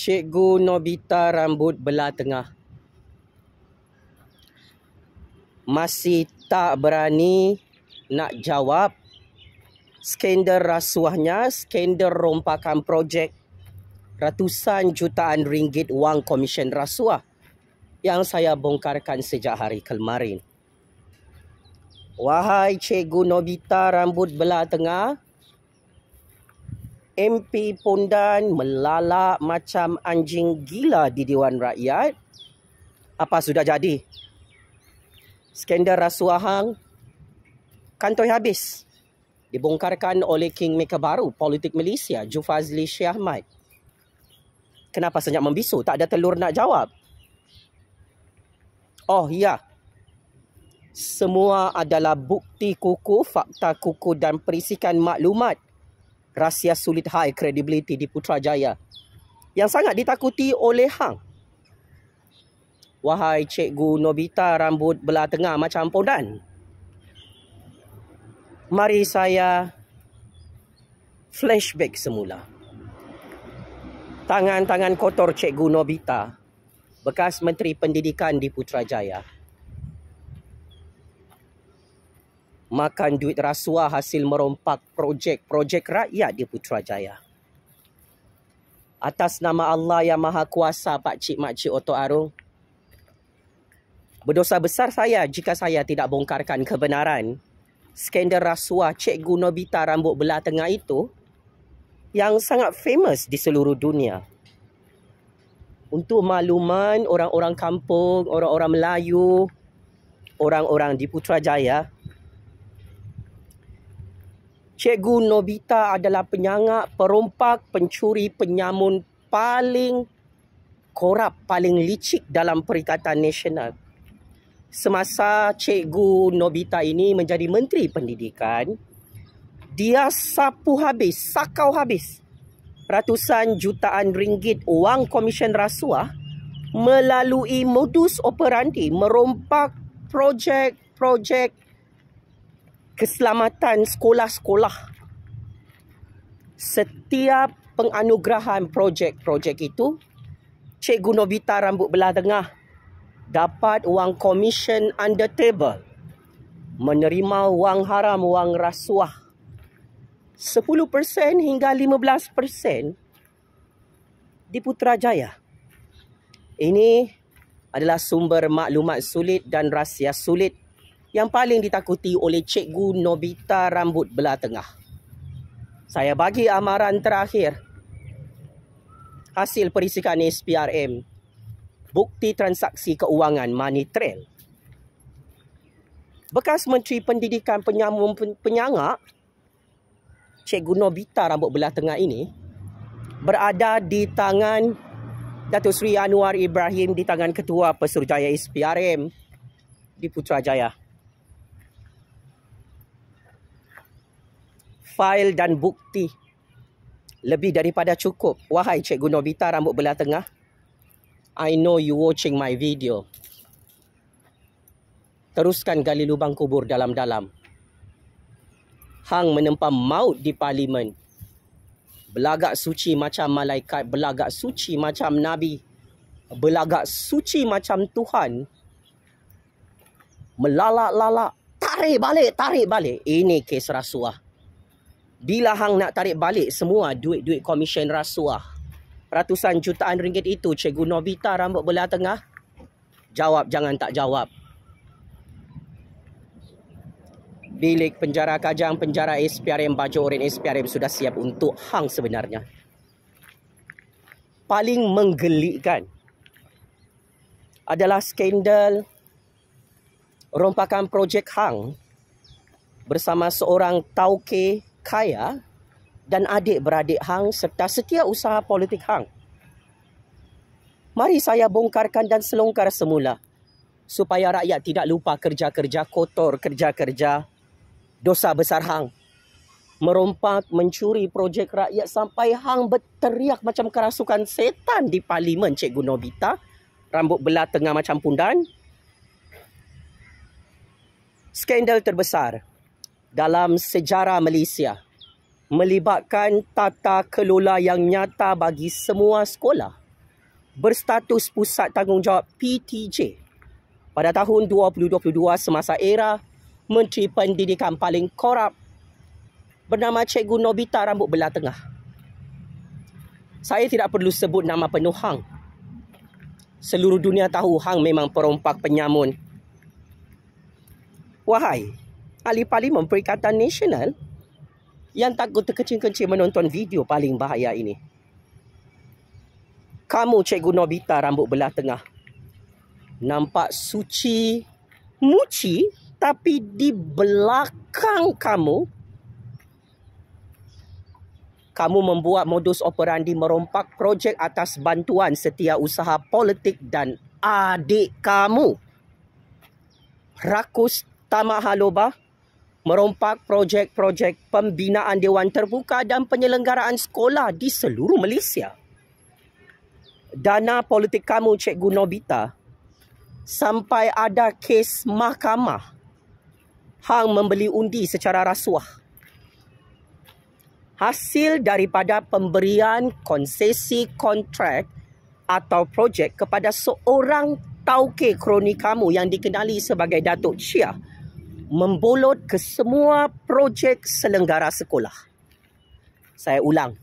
Cikgu Nobita rambut belah tengah masih tak berani nak jawab skandal rasuahnya, skandal rompakan projek ratusan jutaan ringgit wang komisen rasuah yang saya bongkarkan sejak hari kemarin. Wahai Cikgu Nobita rambut belah tengah, MP Pondan melalak macam anjing gila di Dewan Rakyat. Apa sudah jadi? Skandal rasuah hang kantoi habis. Dibongkarkan oleh Kingmaker baru politik Malaysia, Jufazli Syed Ahmad. Kenapa senyap membisu? Tak ada telur nak jawab. Oh ya, semua adalah bukti kukuh, fakta kukuh dan perisikan maklumat rahsia sulit high credibility di Putrajaya yang sangat ditakuti oleh hang. Wahai Cikgu Nobita rambut belah tengah macam Pondan, mari saya flashback semula. Tangan-tangan kotor Cikgu Nobita, bekas Menteri Pendidikan di Putrajaya, makan duit rasuah hasil merompak projek-projek rakyat di Putrajaya. Atas nama Allah yang Maha Kuasa, Pakcik-makcik Otok Arung, berdosa besar saya jika saya tidak bongkarkan kebenaran skandal rasuah Cikgu Nobita rambut belah tengah itu yang sangat famous di seluruh dunia. Untuk makluman orang-orang kampung, orang-orang Melayu, orang-orang di Putrajaya, Cikgu Nobita adalah penyangak, perompak, pencuri, penyamun paling korup, paling licik dalam Perikatan Nasional. Semasa Cikgu Nobita ini menjadi Menteri Pendidikan, dia sapu habis, sakau habis ratusan jutaan ringgit wang komisen rasuah melalui modus operandi merompak projek-projek keselamatan sekolah-sekolah. Setiap penganugerahan projek-projek itu, Cikgu Nobita rambut belah tengah dapat wang komisen under table, menerima wang haram, wang rasuah 10% hingga 15% di Putrajaya. Ini adalah sumber maklumat sulit dan rahsia sulit yang paling ditakuti oleh Cikgu Nobita rambut belah tengah. Saya bagi amaran terakhir. Hasil perisikan SPRM, bukti transaksi keuangan money trail. Bekas Menteri Pendidikan penyamun penyangak Cikgu Nobita rambut belah tengah ini berada di tangan Datuk Seri Anwar Ibrahim, di tangan Ketua Pesuruhjaya SPRM di Putrajaya. Fail dan bukti lebih daripada cukup. Wahai Cikgu Nobita rambut belah tengah, I know you watching my video. Teruskan gali lubang kubur dalam-dalam. Hang menempa maut di parlimen. Belagak suci macam malaikat, belagak suci macam Nabi, belagak suci macam Tuhan. Melalak-lalak, tarik balik. Ini kes rasuah. Bila hang nak tarik balik semua duit-duit komisen rasuah ratusan jutaan ringgit itu, Cikgu Nobita rambut belah tengah, jawab jangan tak jawab. Bilik penjara Kajang, penjara SPRM Baju Oren SPRM sudah siap untuk hang sebenarnya. Paling menggelikkan adalah skandal rompakan projek hang bersama seorang tauke kaya dan adik-beradik hang serta setiausaha politik hang. Mari saya bongkarkan dan selongkar semula supaya rakyat tidak lupa kerja-kerja kotor, kerja-kerja dosa besar hang. Merompak, mencuri projek rakyat sampai hang berteriak macam kerasukan setan di parlimen, Cikgu Nobita rambut belah tengah macam Pondan. Skandal terbesar dalam sejarah Malaysia melibatkan tata kelola yang nyata bagi semua sekolah. berstatus Pusat Tanggungjawab PTJ pada tahun 2022 semasa era Menteri Pendidikan paling korup bernama Cikgu Nobita Rambut Belah Tengah. Saya tidak perlu sebut nama penuh hang. Seluruh dunia tahu hang memang perompak penyamun. Wahai ahli Parlimen Perikatan Nasional yang takut terkecil-kecil menonton video paling bahaya ini. Kamu Cikgu Nobita Rambut Belah Tengah nampak suci muci, tapi di belakang kamu membuat modus operandi merompak projek atas bantuan setiausaha politik dan adik kamu. Rakus tamak haloba, merompak projek-projek pembinaan Dewan Terbuka dan penyelenggaraan sekolah di seluruh Malaysia. Dana politik kamu Cikgu Nobita sampai ada kes mahkamah hang membeli undi secara rasuah. Hasil daripada pemberian konsesi kontrak atau projek kepada seorang tauke kroni kamu yang dikenali sebagai Datuk Chia membolot ke semua projek selenggara sekolah. Saya ulang.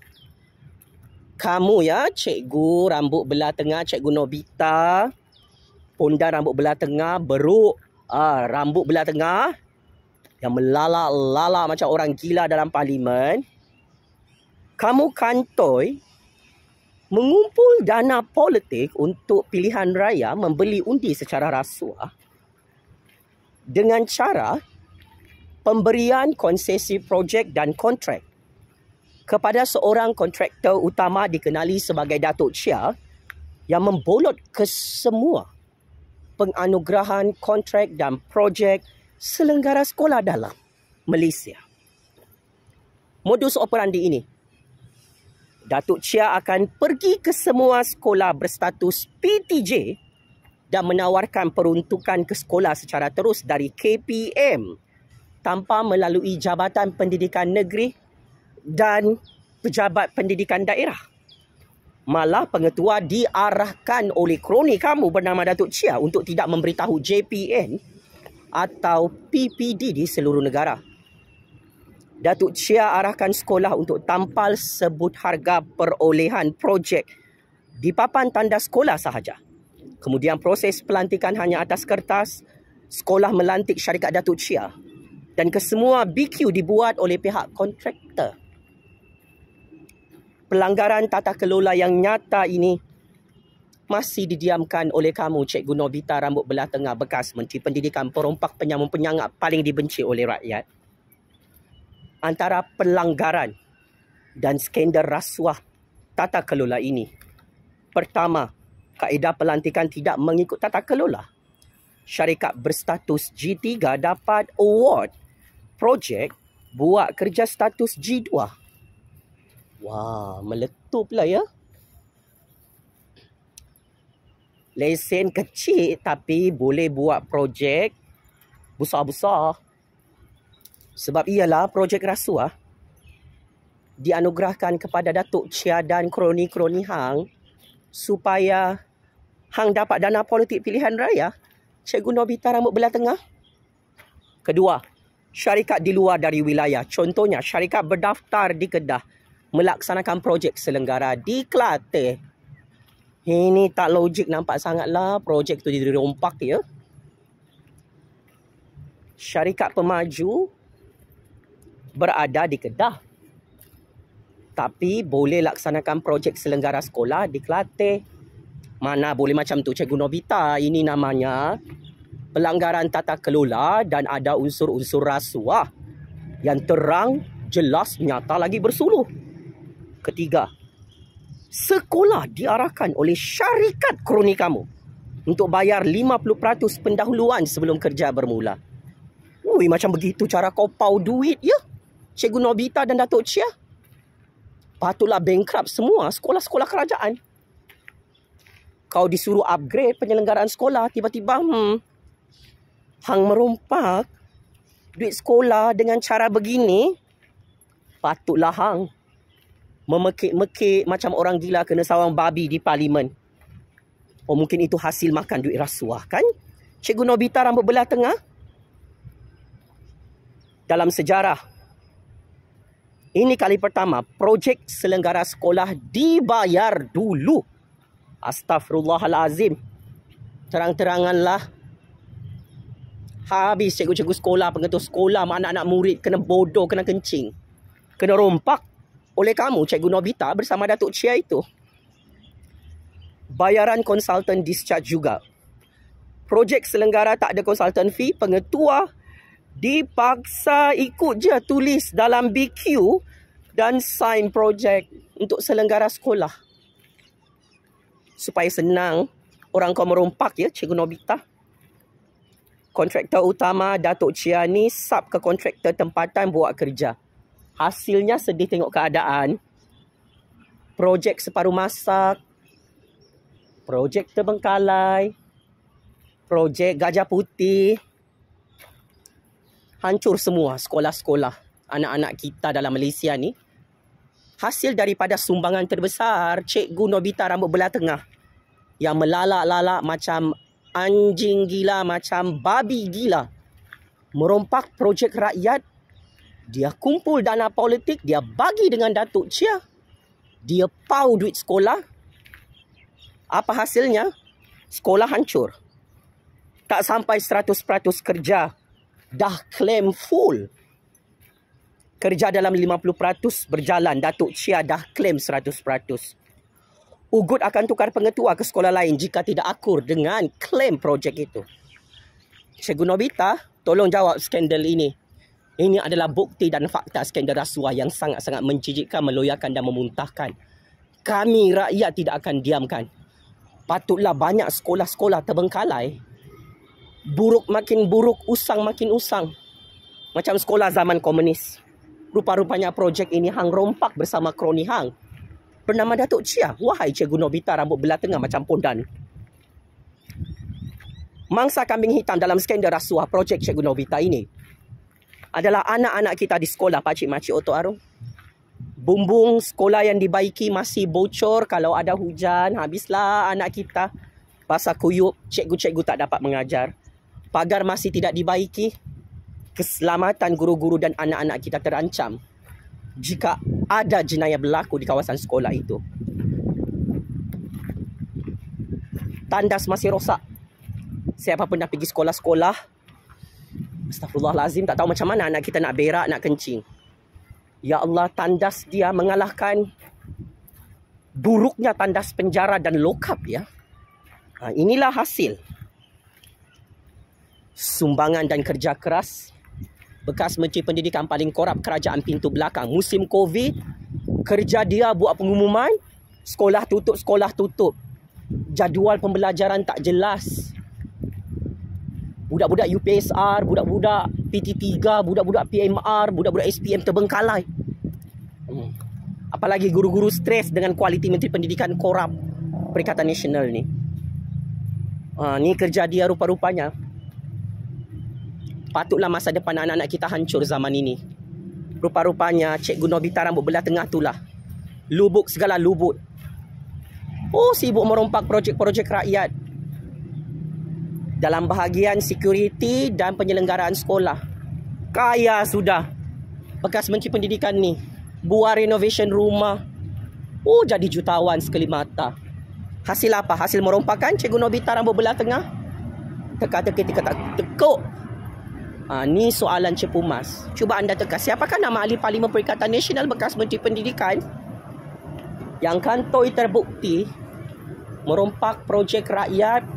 Kamu ya, Cikgu Rambut Belah Tengah, Cikgu Nobita, pondan rambut belah tengah, beruk rambut belah tengah yang melalak-lalak macam orang gila dalam parlimen. Kamu kantoi mengumpul dana politik untuk pilihan raya membeli undi secara rasuah dengan cara pemberian konsesi projek dan kontrak kepada seorang kontraktor utama dikenali sebagai Datuk Chia yang membolot ke semua penganugerahan kontrak dan projek selenggara sekolah dalam Malaysia. Modus operandi ini, Datuk Chia akan pergi ke semua sekolah berstatus PTJ dan menawarkan peruntukan ke sekolah secara terus dari KPM tanpa melalui Jabatan Pendidikan Negeri dan Pejabat Pendidikan Daerah. Malah pengetua diarahkan oleh kroni kamu bernama Datuk Chia untuk tidak memberitahu JPN atau PPD di seluruh negara. Datuk Chia arahkan sekolah untuk tampal sebut harga perolehan projek di papan tanda sekolah sahaja. Kemudian proses pelantikan hanya atas kertas, sekolah melantik syarikat Datuk Chia dan kesemua BQ dibuat oleh pihak kontraktor. Pelanggaran tata kelola yang nyata ini masih didiamkan oleh kamu, Cikgu Nobita Rambut Belah Tengah, bekas Menteri Pendidikan perompak penyamun penyangak paling dibenci oleh rakyat. Antara pelanggaran dan skandal rasuah tata kelola ini. Pertama, kaedah pelantikan tidak mengikut tata kelola. Syarikat berstatus G3 dapat award projek buat kerja status G2. Wah, meletup lah ya. Lesen kecil tapi boleh buat projek besar-besar. Sebab ialah projek rasuah dianugerahkan kepada Datuk Chia dan kroni-kroni hang supaya hang dapat dana politik pilihan raya, Cikgu Nobita Rambut Belah Tengah. Kedua, syarikat di luar dari wilayah, contohnya syarikat berdaftar di Kedah, melaksanakan projek selenggara di Kelantan. Ini tak logik nampak sangatlah, projek tu dirompak ya. Syarikat pemaju berada di Kedah, tapi boleh laksanakan projek selenggara sekolah di Kelantan. Mana boleh macam tu Cikgu Nobita? Ini namanya pelanggaran tata kelola dan ada unsur-unsur rasuah yang terang, jelas, nyata lagi bersuluh. Ketiga, sekolah diarahkan oleh syarikat kroni kamu untuk bayar 50% pendahuluan sebelum kerja bermula. Ui, macam begitu cara kau pau duit ya, Cikgu Nobita dan Datuk Chia? Patutlah bankrupt semua sekolah-sekolah kerajaan. Kau disuruh upgrade penyelenggaraan sekolah, tiba-tiba hang merompak duit sekolah dengan cara begini. Patutlah hang memekik-mekik macam orang gila kena sawang babi di parlimen. Oh, mungkin itu hasil makan duit rasuah kan? Cikgu Nobita rambut belah tengah. Dalam sejarah, ini kali pertama projek selenggara sekolah dibayar dulu. Astaghfirullahalazim. Terang-teranganlah. Habis cikgu-cikgu sekolah, pengetua sekolah, anak-anak murid kena bodoh, kena kencing, kena rompak oleh kamu, Cikgu Nobita bersama Datuk Chia itu. Bayaran konsultan discharge juga. Projek selenggara tak ada konsultan fee, pengetua dipaksa ikut je tulis dalam BQ dan sign projek untuk selenggara sekolah. Supaya senang orang kau merompak ya, Cikgu Nobita. Kontraktor utama Datuk Chia ni sub ke kontraktor tempatan buat kerja. Hasilnya sedih tengok keadaan. Projek separuh masak, projek terbengkalai, projek Gajah Putih. Hancur semua sekolah-sekolah anak-anak kita dalam Malaysia ni. Hasil daripada sumbangan terbesar Cikgu Nobita rambut belah tengah yang melalak-lalak macam anjing gila, macam babi gila. Merompak projek rakyat. Dia kumpul dana politik, dia bagi dengan Datuk Chia. Dia pau duit sekolah. Apa hasilnya? Sekolah hancur. Tak sampai 100% kerja. Dah claim full. Kerja dalam 50% berjalan. Datuk Chia dah claim 100%. Ugut akan tukar pengetua ke sekolah lain jika tidak akur dengan klaim projek itu. Cikgu Nobita, tolong jawab skandal ini. Ini adalah bukti dan fakta skandal rasuah yang sangat-sangat menjijikkan, meloyakan dan memuntahkan. Kami rakyat tidak akan diamkan. Patutlah banyak sekolah-sekolah terbengkalai. Buruk makin buruk, usang makin usang. Macam sekolah zaman komunis. Rupa-rupanya projek ini hang rompak bersama kroni hang bernama Datuk Chia. Wahai Cikgu Nobita rambut belah tengah macam pondan. Mangsa kambing hitam dalam skandal rasuah projek Cikgu Nobita ini adalah anak-anak kita di sekolah Pakcik-makcik Otok Arung. Bumbung sekolah yang dibaiki masih bocor. Kalau ada hujan, habislah anak kita. Basah kuyup, cikgu-cikgu tak dapat mengajar. Pagar masih tidak dibaiki. Keselamatan guru-guru dan anak-anak kita terancam jika ada jenayah berlaku di kawasan sekolah itu. Tandas masih rosak. Siapa pun dah pergi sekolah-sekolah, astagfirullahalazim, tak tahu macam mana anak kita nak berak, nak kencing. Ya Allah, tandas dia mengalahkan buruknya tandas penjara dan lokap ya. Inilah hasil sumbangan dan kerja keras bekas Menteri Pendidikan paling korup kerajaan pintu belakang. Musim Covid, kerja dia buat pengumuman, sekolah tutup. Jadual pembelajaran tak jelas. Budak-budak UPSR, budak-budak PT3, budak-budak PMR, budak-budak SPM terbengkalai. Apalagi guru-guru stres dengan kualiti Menteri Pendidikan korup Perikatan Nasional ni. Ni kerja dia rupa-rupanya. Patutlah masa depan anak-anak kita hancur zaman ini. Rupa-rupanya Cikgu Nobita rambut belah tengah itulah. Lubuk segala lubut. Oh, sibuk merompak projek-projek rakyat. Dalam bahagian security dan penyelenggaraan sekolah. Kaya sudah. Bekas Menteri Pendidikan ni. Buat renovation rumah. Oh, jadi jutawan sekali mata. Hasil apa? Hasil merompakan Cikgu Nobita rambut belah tengah? Teka-teki, tekuk. Ni soalan Cepu Mas. Cuba anda teka, siapakah nama ahli Parlimen Perikatan Nasional bekas Menteri Pendidikan yang kantoi terbukti merompak projek rakyat,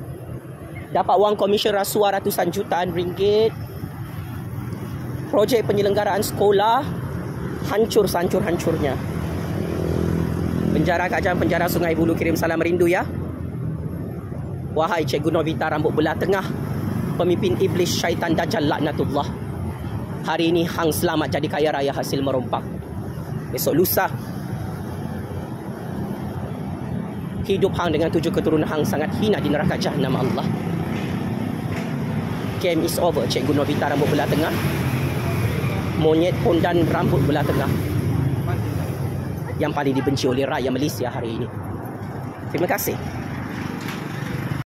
dapat wang komisen rasuah ratusan jutaan ringgit, projek penyelenggaraan sekolah hancur sehancur-hancurnya. Penjara Kajang, penjara Sungai Buloh kirim salam rindu ya. Wahai Cikgu Nobita rambut belah tengah, pemimpin iblis syaitan dajjal laknatullah. Hari ini hang selamat jadi kaya raya hasil merompak. Besok lusa hidup hang dengan 7 keturunan hang sangat hina di neraka Jahannam Allah. Game is over Cikgu Nobita rambut belah tengah. Monyet pondan rambut belah tengah yang paling dibenci oleh rakyat Malaysia hari ini. Terima kasih.